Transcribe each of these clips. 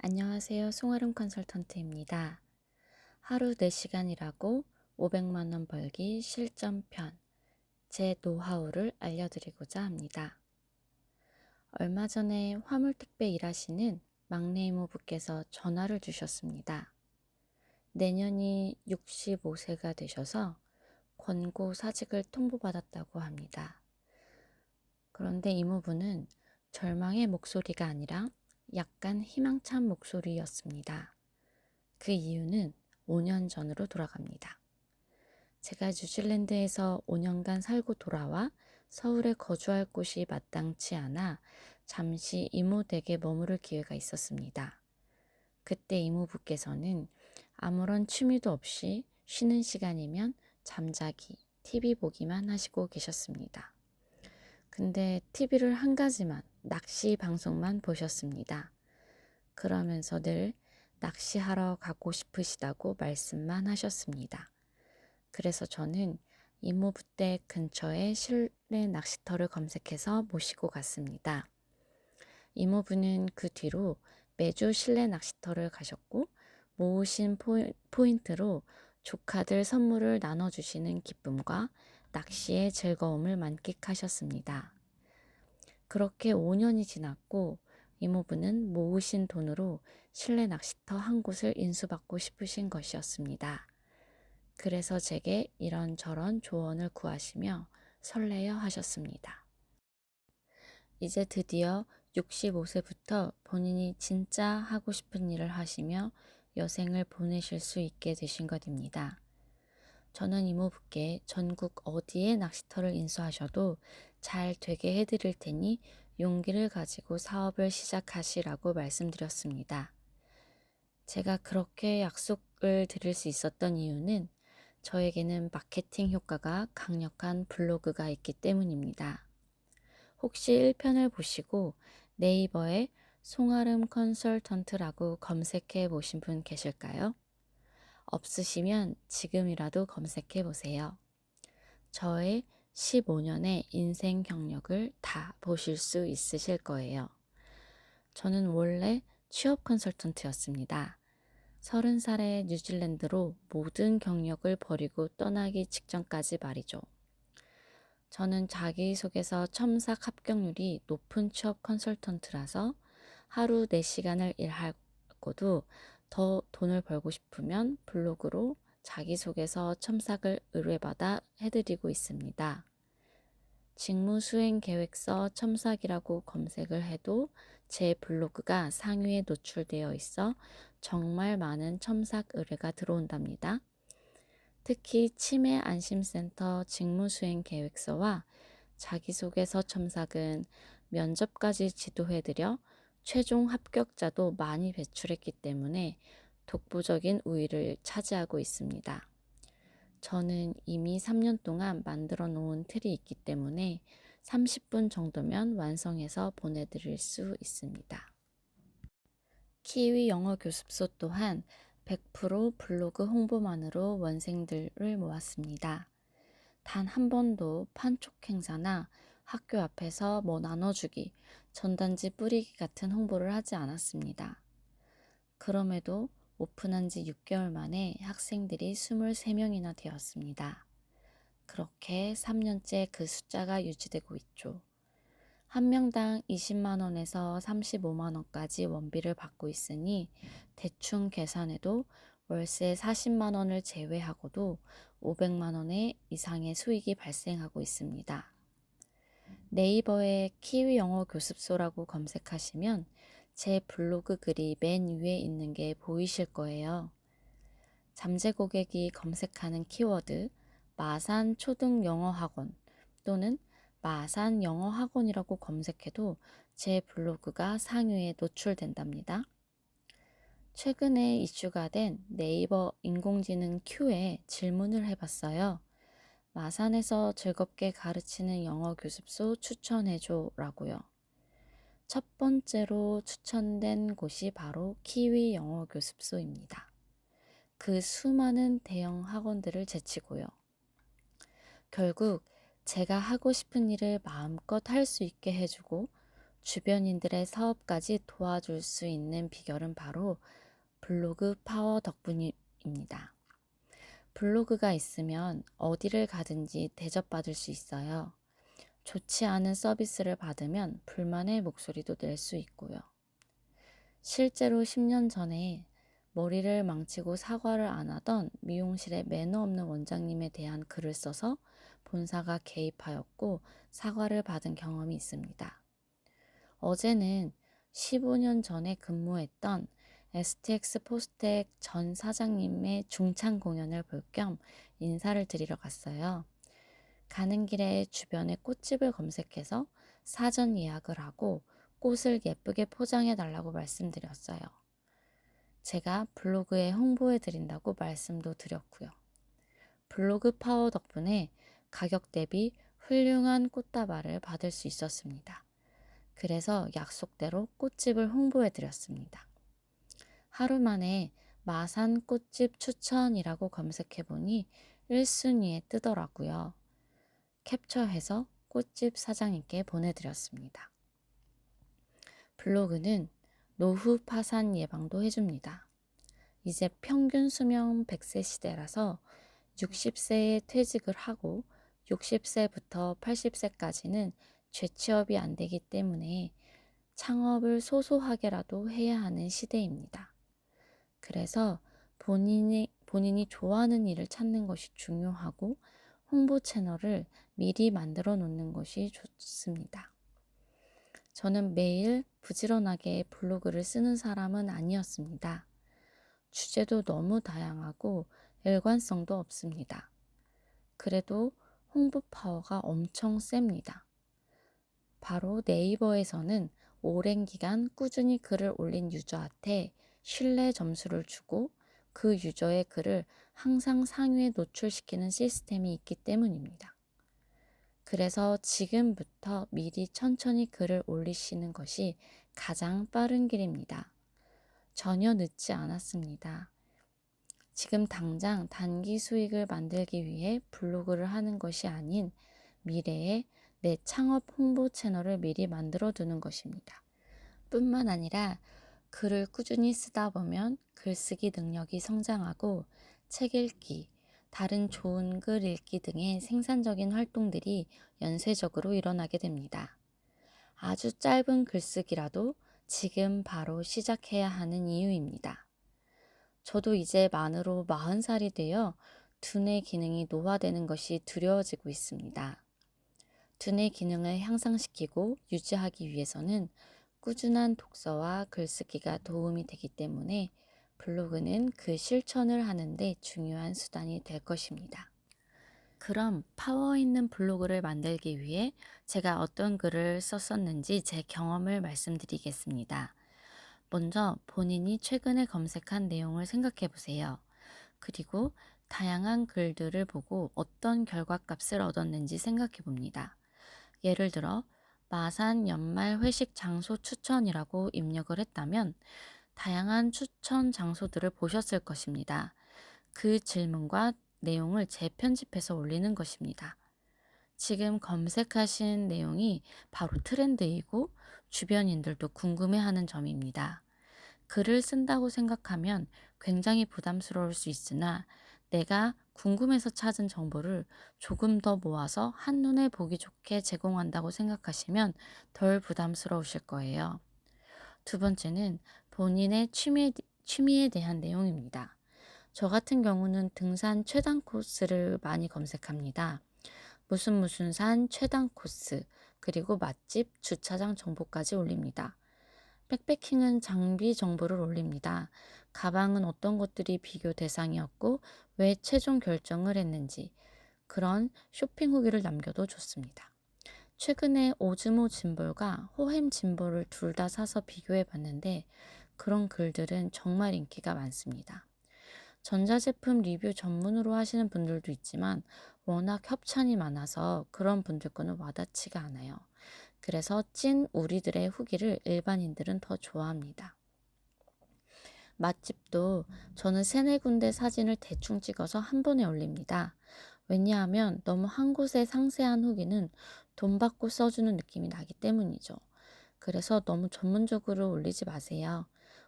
안녕하세요. 송아름 컨설턴트입니다. 하루 4시간 일하고 500만 원 벌기 실전편, 제 노하우를 알려드리고자 합니다. 얼마 전에 화물택배 일하시는 막내 이모부께서 전화를 주셨습니다. 내년이 65세가 되셔서 권고사직을 통보받았다고 합니다. 그런데 이모부는 절망의 목소리가 아니라 약간 희망찬 목소리였습니다. 그 이유는 5년 전으로 돌아갑니다. 제가 뉴질랜드에서 5년간 살고 돌아와 서울에 거주할 곳이 마땅치 않아 잠시 이모 댁에 머무를 기회가 있었습니다. 그때 이모부께서는 아무런 취미도 없이 쉬는 시간이면 잠자기, TV 보기만 하시고 계셨습니다. 근데 TV를 한 가지만, 낚시 방송만 보셨습니다. 그러면서 늘 낚시하러 가고 싶으시다고 말씀만 하셨습니다. 그래서 저는 이모부 댁 근처에 실내 낚시터를 검색해서 모시고 갔습니다. 이모부는 그 뒤로 매주 실내 낚시터를 가셨고 모으신 포인트로 조카들 선물을 나눠주시는 기쁨과 낚시의 즐거움을 만끽하셨습니다. 그렇게 5년이 지났고 이모부는 모으신 돈으로 실내 낚시터 한 곳을 인수받고 싶으신 것이었습니다. 그래서 제게 이런저런 조언을 구하시며 설레어 하셨습니다. 이제 드디어 65세부터 본인이 진짜 하고 싶은 일을 하시며 여생을 보내실 수 있게 되신 것입니다. 저는 이모부께 전국 어디에 낚시터를 인수하셔도 잘 되게 해드릴 테니 용기를 가지고 사업을 시작하시라고 말씀드렸습니다. 제가 그렇게 약속을 드릴 수 있었던 이유는 저에게는 마케팅 효과가 강력한 블로그가 있기 때문입니다. 혹시 1편을 보시고 네이버에 송아름 컨설턴트라고 검색해 보신 분 계실까요? 없으시면 지금이라도 검색해 보세요. 저의 15년의 인생 경력을 다 보실 수 있으실 거예요. 저는 원래 취업 컨설턴트였습니다. 30살에 뉴질랜드로 모든 경력을 버리고 떠나기 직전까지 말이죠. 저는 자기소개서 첨삭 합격률이 높은 취업 컨설턴트라서 하루 4시간을 일하고도 더 돈을 벌고 싶으면 블로그로 자기소개서 첨삭을 의뢰받아 해드리고 있습니다. 직무수행계획서 첨삭이라고 검색을 해도 제 블로그가 상위에 노출되어 있어 정말 많은 첨삭 의뢰가 들어온답니다. 특히 치매안심센터 직무수행계획서와 자기소개서 첨삭은 면접까지 지도해드려 최종 합격자도 많이 배출했기 때문에 독보적인 우위를 차지하고 있습니다. 저는 이미 3년 동안 만들어 놓은 틀이 있기 때문에 30분 정도면 완성해서 보내드릴 수 있습니다. 키위 영어 교습소 또한 100% 블로그 홍보만으로 원생들을 모았습니다. 단 한 번도 판촉 행사나 학교 앞에서 뭐 나눠주기, 전단지 뿌리기 같은 홍보를 하지 않았습니다. 그럼에도 오픈한 지 6개월 만에 학생들이 23명이나 되었습니다. 그렇게 3년째 그 숫자가 유지되고 있죠. 한 명당 20만 원에서 35만 원까지 원비를 받고 있으니 대충 계산해도 월세 40만 원을 제외하고도 500만 원의 이상의 수익이 발생하고 있습니다. 네이버에 키위 영어 교습소라고 검색하시면 제 블로그 글이 맨 위에 있는 게 보이실 거예요. 잠재 고객이 검색하는 키워드 마산 초등 영어 학원 또는 마산 영어 학원이라고 검색해도 제 블로그가 상위에 노출된답니다. 최근에 이슈가 된 네이버 인공지능 Q에 질문을 해봤어요. 마산에서 즐겁게 가르치는 영어 교습소 추천해줘 라고요. 첫 번째로 추천된 곳이 바로 키위 영어 교습소입니다. 그 수많은 대형 학원들을 제치고요. 결국 제가 하고 싶은 일을 마음껏 할 수 있게 해주고 주변인들의 사업까지 도와줄 수 있는 비결은 바로 블로그 파워 덕분입니다. 블로그가 있으면 어디를 가든지 대접받을 수 있어요. 좋지 않은 서비스를 받으면 불만의 목소리도 낼 수 있고요. 실제로 10년 전에 머리를 망치고 사과를 안 하던 미용실의 매너 없는 원장님에 대한 글을 써서 본사가 개입하였고 사과를 받은 경험이 있습니다. 어제는 15년 전에 근무했던 STX 포스텍 전 사장님의 중창 공연을 볼 겸 인사를 드리러 갔어요. 가는 길에 주변에 꽃집을 검색해서 사전 예약을 하고 꽃을 예쁘게 포장해 달라고 말씀드렸어요. 제가 블로그에 홍보해 드린다고 말씀도 드렸고요. 블로그 파워 덕분에 가격 대비 훌륭한 꽃다발을 받을 수 있었습니다. 그래서 약속대로 꽃집을 홍보해 드렸습니다. 하루 만에 마산 꽃집 추천이라고 검색해 보니 1순위에 뜨더라고요. 캡처해서 꽃집 사장님께 보내드렸습니다. 블로그는 노후 파산 예방도 해줍니다. 이제 평균 수명 100세 시대라서 60세에 퇴직을 하고 60세부터 80세까지는 재취업이 안 되기 때문에 창업을 소소하게라도 해야 하는 시대입니다. 그래서 본인이 좋아하는 일을 찾는 것이 중요하고 홍보 채널을 미리 만들어 놓는 것이 좋습니다. 저는 매일 부지런하게 블로그를 쓰는 사람은 아니었습니다. 주제도 너무 다양하고 일관성도 없습니다. 그래도 홍보 파워가 엄청 셉니다. 바로 네이버에서는 오랜 기간 꾸준히 글을 올린 유저한테 신뢰 점수를 주고 그 유저의 글을 항상 상위에 노출시키는 시스템이 있기 때문입니다. 그래서 지금부터 미리 천천히 글을 올리시는 것이 가장 빠른 길입니다. 전혀 늦지 않았습니다. 지금 당장 단기 수익을 만들기 위해 블로그를 하는 것이 아닌 미래에 내 창업 홍보 채널을 미리 만들어 두는 것입니다. 뿐만 아니라 글을 꾸준히 쓰다 보면 글쓰기 능력이 성장하고 책 읽기, 다른 좋은 글 읽기 등의 생산적인 활동들이 연쇄적으로 일어나게 됩니다. 아주 짧은 글쓰기라도 지금 바로 시작해야 하는 이유입니다. 저도 이제 만으로 40살이 되어 두뇌 기능이 노화되는 것이 두려워지고 있습니다. 두뇌 기능을 향상시키고 유지하기 위해서는 꾸준한 독서와 글쓰기가 도움이 되기 때문에 블로그는 그 실천을 하는데 중요한 수단이 될 것입니다. 그럼 파워 있는 블로그를 만들기 위해 제가 어떤 글을 썼었는지 제 경험을 말씀드리겠습니다. 먼저 본인이 최근에 검색한 내용을 생각해 보세요. 그리고 다양한 글들을 보고 어떤 결과값을 얻었는지 생각해 봅니다. 예를 들어 마산 연말 회식 장소 추천이라고 입력을 했다면 다양한 추천 장소들을 보셨을 것입니다. 그 질문과 내용을 재편집해서 올리는 것입니다. 지금 검색하신 내용이 바로 트렌드이고 주변인들도 궁금해하는 점입니다. 글을 쓴다고 생각하면 굉장히 부담스러울 수 있으나 내가 궁금해서 찾은 정보를 조금 더 모아서 한눈에 보기 좋게 제공한다고 생각하시면 덜 부담스러우실 거예요. 두 번째는 본인의 취미에 대한 내용입니다. 저 같은 경우는 등산 최단 코스를 많이 검색합니다. 무슨 산 최단 코스, 그리고 맛집, 주차장 정보까지 올립니다. 백패킹은 장비 정보를 올립니다. 가방은 어떤 것들이 비교 대상이었고 왜 최종 결정을 했는지 그런 쇼핑 후기를 남겨도 좋습니다. 최근에 오즈모 짐볼과 호햄 짐볼을 둘 다 사서 비교해 봤는데 그런 글들은 정말 인기가 많습니다. 전자제품 리뷰 전문으로 하시는 분들도 있지만 워낙 협찬이 많아서 그런 분들 거는 와닿지가 않아요. 그래서 찐 우리들의 후기를 일반인들은 더 좋아합니다. 맛집도 저는 3-4군데 사진을 대충 찍어서 한 번에 올립니다. 왜냐하면 너무 한 곳에 상세한 후기는 돈 받고 써주는 느낌이 나기 때문이죠. 그래서 너무 전문적으로 올리지 마세요.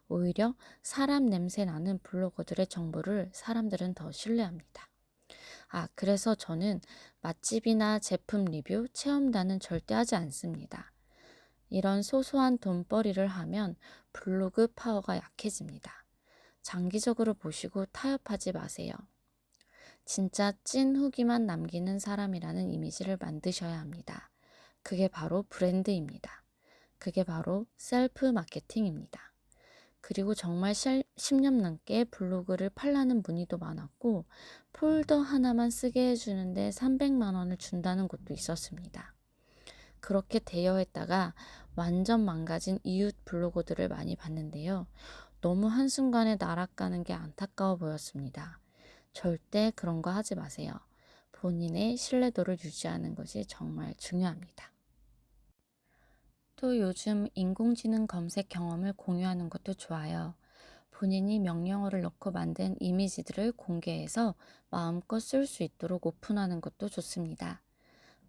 오히려 사람 냄새 나는 블로거들의 정보를 사람들은 더 신뢰합니다. 그래서 저는 맛집이나 제품 리뷰, 체험단은 절대 하지 않습니다. 이런 소소한 돈벌이를 하면 블로그 파워가 약해집니다. 장기적으로 보시고 타협하지 마세요. 진짜 찐 후기만 남기는 사람이라는 이미지를 만드셔야 합니다. 그게 바로 브랜드입니다. 그게 바로 셀프 마케팅입니다. 그리고 정말 10년 넘게 블로그를 팔라는 문의도 많았고 폴더 하나만 쓰게 해주는데 300만 원을 준다는 곳도 있었습니다. 그렇게 대여했다가 완전 망가진 이웃 블로거들을 많이 봤는데요. 너무 한순간에 날아가는 게 안타까워 보였습니다. 절대 그런 거 하지 마세요. 본인의 신뢰도를 유지하는 것이 정말 중요합니다. 또 요즘 인공지능 검색 경험을 공유하는 것도 좋아요. 본인이 명령어를 넣고 만든 이미지들을 공개해서 마음껏 쓸 수 있도록 오픈하는 것도 좋습니다.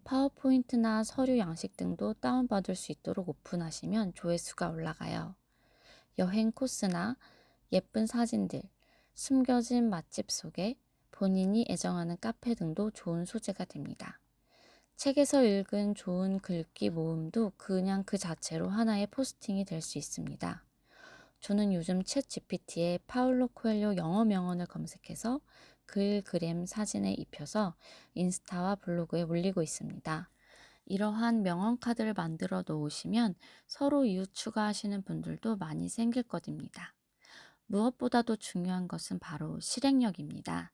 파워포인트나 서류 양식 등도 다운받을 수 있도록 오픈하시면 조회수가 올라가요. 여행 코스나 예쁜 사진들, 숨겨진 맛집 소개, 본인이 애정하는 카페 등도 좋은 소재가 됩니다. 책에서 읽은 좋은 글귀 모음도 그냥 그 자체로 하나의 포스팅이 될 수 있습니다. 저는 요즘 챗 GPT에 파울로 코엘료 영어 명언을 검색해서 글, 그램, 사진에 입혀서 인스타와 블로그에 올리고 있습니다. 이러한 명언 카드를 만들어 놓으시면 서로 이웃 추가하시는 분들도 많이 생길 것입니다. 무엇보다도 중요한 것은 바로 실행력입니다.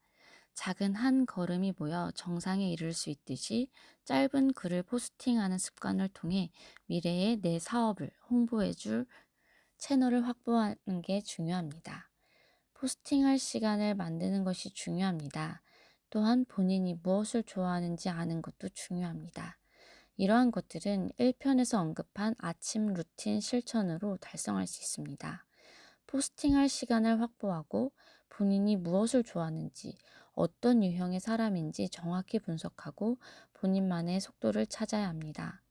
작은 한 걸음이 모여 정상에 이를 수 있듯이 짧은 글을 포스팅하는 습관을 통해 미래의 내 사업을 홍보해줄 채널을 확보하는 게 중요합니다. 포스팅할 시간을 만드는 것이 중요합니다. 또한 본인이 무엇을 좋아하는지 아는 것도 중요합니다. 이러한 것들은 1편에서 언급한 아침 루틴 실천으로 달성할 수 있습니다. 포스팅할 시간을 확보하고 본인이 무엇을 좋아하는지, 어떤 유형의 사람인지 정확히 분석하고 본인만의 속도를 찾아야 합니다.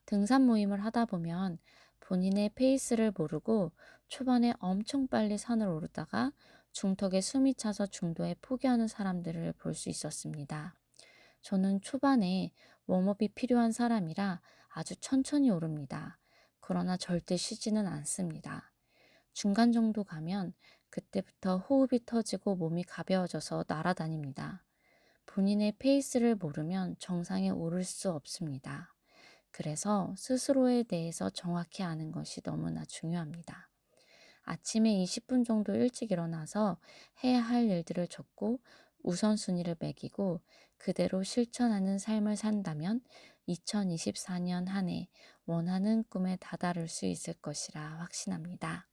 등산 모임을 하다 보면 본인의 페이스를 모르고 초반에 엄청 빨리 산을 오르다가 중턱에 숨이 차서 중도에 포기하는 사람들을 볼 수 있었습니다. 저는 초반에 웜업이 필요한 사람이라 아주 천천히 오릅니다. 그러나 절대 쉬지는 않습니다. 중간 정도 가면 그때부터 호흡이 터지고 몸이 가벼워져서 날아다닙니다. 본인의 페이스를 모르면 정상에 오를 수 없습니다. 그래서 스스로에 대해서 정확히 아는 것이 너무나 중요합니다. 아침에 20분 정도 일찍 일어나서 해야 할 일들을 적고 우선순위를 매기고 그대로 실천하는 삶을 산다면 2024년 한 해 원하는 꿈에 다다를 수 있을 것이라 확신합니다.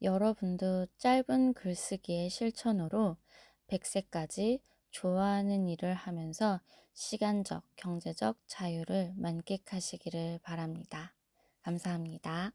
여러분도 짧은 글쓰기의 실천으로 100세까지 좋아하는 일을 하면서 시간적, 경제적 자유를 만끽하시기를 바랍니다. 감사합니다.